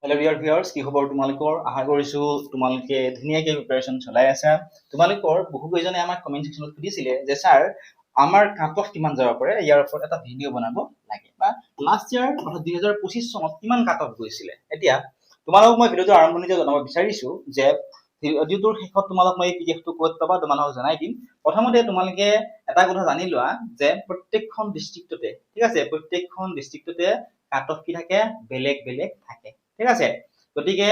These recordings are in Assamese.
Hello dear viewers, কি খবৰ তোমালোকৰ? আশা কৰিছো তোমালোকে ধুনীয়াকৈ প্ৰিপাৰেচন চলাই আছা। তোমালোকৰ বহু কেইজনে আমাক কমেন্ট সেকশনত সুধিছিলে যে স্যাৰ আমাৰ কাট অফ কিমান যাব পাৰে, ইয়াৰ ওপৰত এটা ভিডিও বনাব লাগে বা লাষ্ট ইয়াৰ অৰ্থাৎ 2025 চনত কিমান কাট অফ গৈছিলে। এতিয়া তোমালোকক মই ভিডিওটো আৰম্ভণিতে জনাব বিচাৰিছো যে ভিডিওটোৰ শেষত তোমালোক মই পিডিএফটো ক'ত পাবা তোমালোকক জনাই দিম। প্ৰথমতে তোমালোকে এটা কথা জানি লোৱা যে প্ৰত্যেকখন ডিস্ট্ৰিক্টতে, ঠিক আছে, প্ৰত্যেকখন ডিস্ট্ৰিক্টতে কাট অফ কি থাকে, বেলেগ বেলেগ থাকে, ঠিক আছে। গতিকে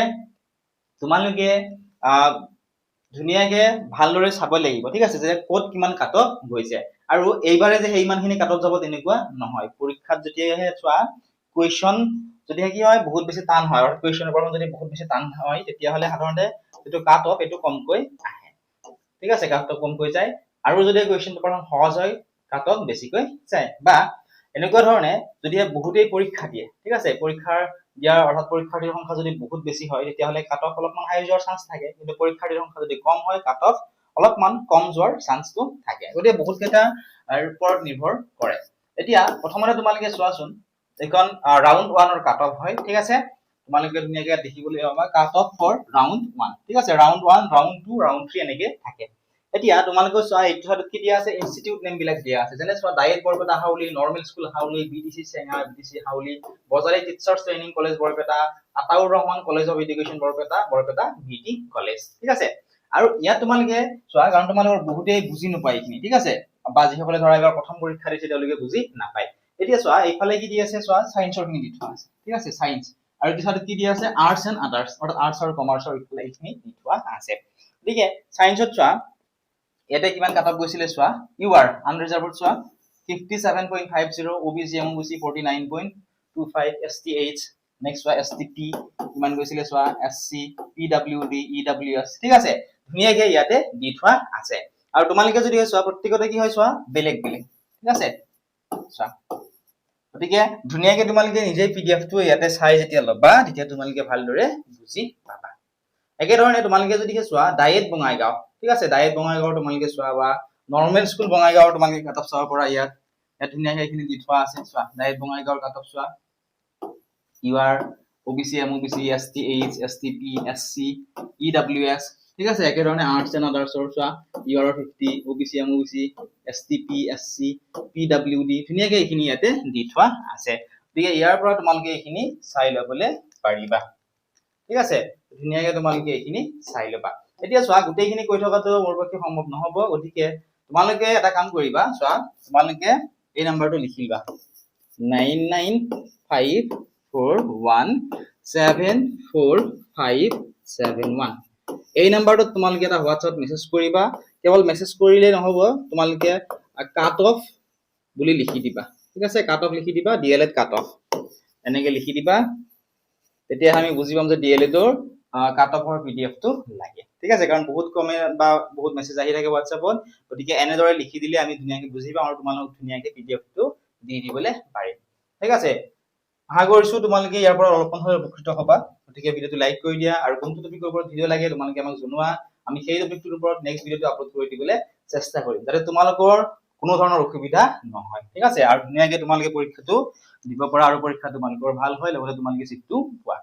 তোমালোকে ধুনীয়াকে ভালদৰে চাব লাগিব, ঠিক আছে, যে ক'ত কিমান কাট অফ গৈছে। আৰু এইবাৰে যে ইমানখিনি কাট অফ যাব তেনেকুৱা নহয়। পৰীক্ষাত যেতিয়াহে চোৱা কুৱেশ্যন যদিহে কি হয় বহুত বেছি টান হয়, আৰু কুৱেশ্যনৰ পৰা যদি বহুত বেছি টান হয় তেতিয়াহ'লে সাধাৰণতে যিটো কাট অফ এইটো কমকৈ আহে, ঠিক আছে, কাট অফ কমকৈ যায়। আৰু যদি কুৱেশ্যন পেপাৰখন সহজ হয় কাট অফ বেছিকৈ যায়। বা এনেকুৱা ধৰণে যদিহে বহুতেই পৰীক্ষা দিয়ে, ঠিক আছে, পৰীক্ষাৰ দিয়াৰ অৰ্থাৎ পৰীক্ষাৰ্থীৰ সংখ্যা যদি বহুত বেছি হয় তেতিয়াহ'লে কাট অফ অলপমান হাই যোৱাৰ চান্স থাকে, কিন্তু পৰীক্ষাৰ্থীৰ সংখ্যা যদি কম হয় কাট অফ অলপমান কম যোৱাৰ চান্সটো থাকে। গতিকে বহুত কেইটা ওপৰত নিৰ্ভৰ কৰে। এতিয়া প্ৰথমতে তোমালোকে চোৱাচোন, এখন ৰাউণ্ড 1ৰ কাট অফ হয়, ঠিক আছে, তোমালোকে ধুনীয়াকে দেখিবলৈ পাবা কাট অফ ফৰ ৰাউণ্ড 1, ঠিক আছে, ৰাউণ্ড 1, ৰাউণ্ড 2, ৰাউণ্ড 3 এনেকে থাকে। এতিয়া তোমালোকে চোৱা এইটো কি দিয়া আছে, ইনষ্টিটিউট নেম বিলাক দিয়া আছে, যেনে চোৱা DIET Barpeta Howly, normal school Howly, BTC Chenga, BTC Howly, Bajali teachers training college Barpeta, Ataur Rahman college of education Barpeta, Barpeta BT college, ঠিক আছে। আৰু ইয়াত তোমালোকে চোৱা, কাৰণ তোমালোকৰ বহুতেই বুজি নোপায় এইখিনি, ঠিক আছে, বা যিসকলে ধৰা এবাৰ প্ৰথম পৰীক্ষা দিছে তেওঁলোকে বুজি নাপায়। এতিয়া চোৱা এইফালে কি দি আছে, চোৱা সায়েন্সৰ খিনি দি থোৱা আছে, ঠিক আছে, সায়েন্স। আৰু পিছত কি দি আছে, আৰ্টছ এণ্ড আদাৰ্ছ, অৰ্থাৎ আৰ্টছ আৰু কমাৰ্চৰ এইখিনি দি থোৱা আছে। গতিকে সায়েন্সত চোৱা ইয়াতে কিমান কাট অফ গৈছিলে চোৱা, ইউআৰ আনৰিজাৰ্ভড চোৱা 57.50, ওবিচি এমওবিচি 49.25, এছটি-এইচ, নেক্সট চোৱা এছটি-পি কিমান গৈছিলে চোৱা, এছচি, পিডব্লিউডি, ইডব্লিউএছ, ঠিক আছে, ধুনীয়াকে ইয়াতে দি থোৱা আছে। আৰু তোমালোকে যদি চোৱা প্ৰত্যেকতে কি হয় চোৱা বেলেগ বেলেগ, ঠিক আছে চোৱা। গতিকে ধুনীয়াকে তোমালোকে নিজে পিডিএফটো ইয়াতে চাই যেতিয়া ল'বা তেতিয়া তোমালোকে ভালদৰে বুজি পাবা। একেধৰণে তোমালোকে যদি চোৱা ডায়েট বঙাইগাঁও, ঠিক আছে, ডায়েট বঙাইগাঁও তোমালোকে চোৱা, বা নৰ্মেল স্কুল বঙাইগাঁও তোমালোকে কাট অফ চাব পৰা, ইয়াত ধুনীয়াকে এইখিনি দি থোৱা আছে চোৱা, ডায়েট বঙাইগাঁওৰ কাট অফ চোৱা, ইউআৰ, ওবিচি এমওবিচি, এছটি-এইচ, এছটি-পি, এছচি, ইডব্লিউএছ, ঠিক আছে। একেধৰণে আৰ্টছ এণ্ড আদাৰ্ছৰ চোৱা, ইউআৰ 50, ওবিচি এমওবিচি, এছটি-পি, এছচি, পিডব্লিউডি, ধুনীয়াকে এইখিনি ইয়াতে দি থোৱা আছে। গতিকে ইয়াৰ পৰা তোমালোকে এইখিনি চাই ল'বলৈ পাৰিবা, ঠিক আছে, ধুনীয়াকে তোমালোকে এইখিনি চাই ল'বা। এতিয়া চোৱা গোটেইখিনি কৈ থকাটো মোৰ পক্ষে সম্ভৱ নহ'ব, গতিকে তোমালোকে এটা কাম কৰিবা, চোৱা তোমালোকে এই নাম্বাৰটো লিখিবা 9954174571। এই নাম্বাৰটোত তোমালোকে এটা হোৱাটছআপ মেছেজ কৰিবা। কেৱল মেছেজ কৰিলে নহ'ব, তোমালোকে কাট অফ বুলি লিখি দিবা, ঠিক আছে, কাট অফ লিখি দিবা, ডিএলএড কাট অফ এনেকে লিখি দিবা। তেতিয়া আমি বুজি পাম যে ডিএলএডৰ কাট অফৰ পিডিএফটো লাগে, ঠিক আছে, কাৰণ বহুত কমে বা বহুত মেছেজ আহি থাকে হোৱাটছআপত, গতিকে এনেদৰে লিখি দিলে আমি ধুনীয়াকে বুজি পাম আৰু তোমালোকক ধুনীয়াকে পিডিএফটো দি দিবলৈ পাৰিম, ঠিক আছে। আশা কৰিছো তোমালোকে ইয়াৰ পৰা অলপমান হ'লেও উপকৃত হ'বা। গতিকে ভিডিওটো লাইক কৰি দিয়া, আৰু কোনটো টপিকৰ ওপৰত ভিডিও লাগে তোমালোকে আমাক জনোৱা, আমি সেই টপিকটোৰ ওপৰত নেক্সট ভিডিওটো আপলোড কৰি দিবলৈ চেষ্টা কৰিম, যাতে তোমালোকৰ কোনো ধৰণৰ অসুবিধা নহয়, ঠিক আছে, আৰু ধুনীয়াকে তোমালোকে পৰীক্ষাটো দিব পৰা আৰু পৰীক্ষা তোমালোকৰ ভাল হয়, লগতে তোমালোকে চিটটো পোৱা।